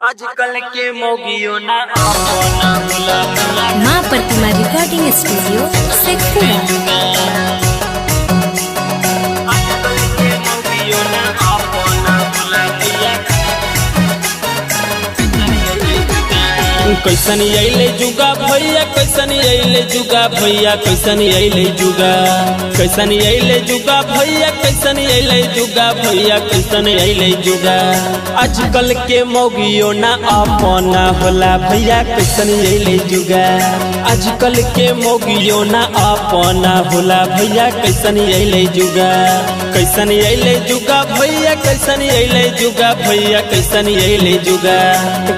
आजकल के मोगियों ना अपना बुला माँ प्रतिमा रिकॉर्डिंग स्टूडियो शेखपुरा। आजकल के मोगियों ना अपना बुला कैसन अइले जुगा भैया कैसन अइले जुगा भैया कैसन अइले जुगा कैसन अइले जुगा भैया कैसन अइले जुगा भैया कैसन अइले जुगा आजकल के मोगियों ना अपना होला भैया कैसन अइले जुगा आजकल के मोगियों ना अपना होला भैया कैसन अइले जुगा कैसन अइले जुगा भैया कैसन अइले जुगा भैया कैसन अइले जुगा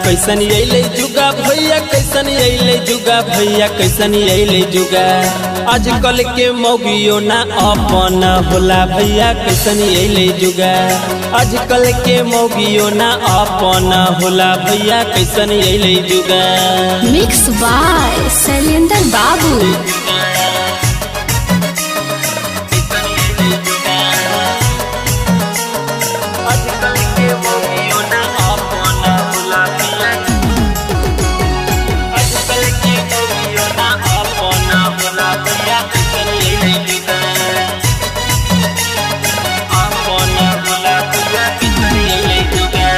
कैसन अइले जुगा भैया कैसन अइले जुगा भैया कैसन अइले जुगा आजकल के मोगियों ना अपना होला भैया कैसन अइले जुगा आजकल के मोगियों ना अपना होला भैया कैसन अइले जुगा। मिक्स बाय शैलेंद्र बाबू। आजकल के मोगियों ना अपना होला भैया आजकल के मोगियों ना अपना होला भैया कैसन अइले जुगा अपना होला भैया कैसन अइले जुगा।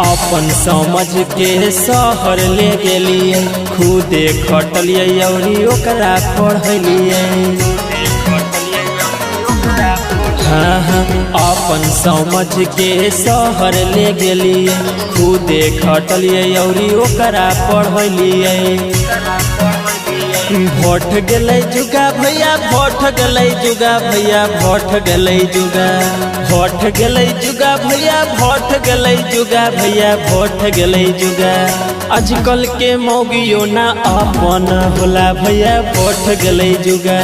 अपन समझ के शहर ले गेलिए खुदे खटलिए और ओकरा पढ़लिए हाँ अपन समझ के शहर ले गेलिए खुदे खटलिए और ओकरा पढ़लिए भोट गले जुगा भैया भोट गले जुगा भैया भोट गले जुगा भोट गले जुगा भैया भोट गले जुगा भैया भोट गले जुगा आजकल के मोगियों ना अपना होला भैया भोट गले जुगा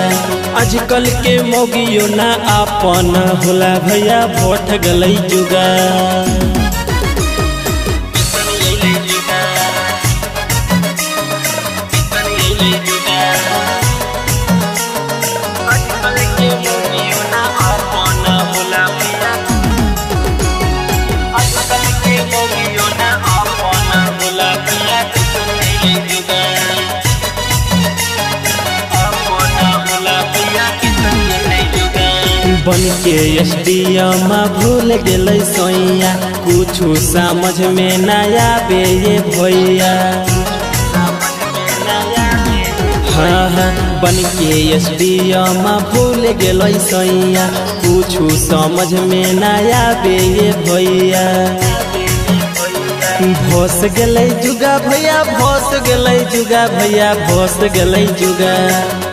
आजकल के मोगियों ना अपना होला भैया भोट गले जुगा। बन के एसडीएम भूल गए सोइया कुछ समझ में न आवे ये भैया हाँ बन के एसडीएम भूल गए सोइया कुछ समझ में न आवे ये भैया भोस गले जुगा भैया भोस गले जुगा भैया भोस गले जुगा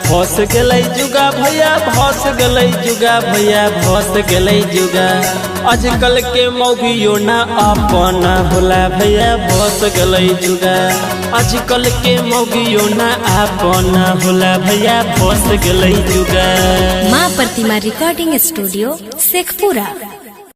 भोस गले जुगा भैया भोस गले जुगा भैया भोस गले जुगा आजकल के मोगियों ना अपना होला भैया भोस गले जुगा आजकल के मोगियों ना अपना होला भैया भोस गले जुगा। माँ प्रतिमा रिकॉर्डिंग स्टूडियो शेखपुरा।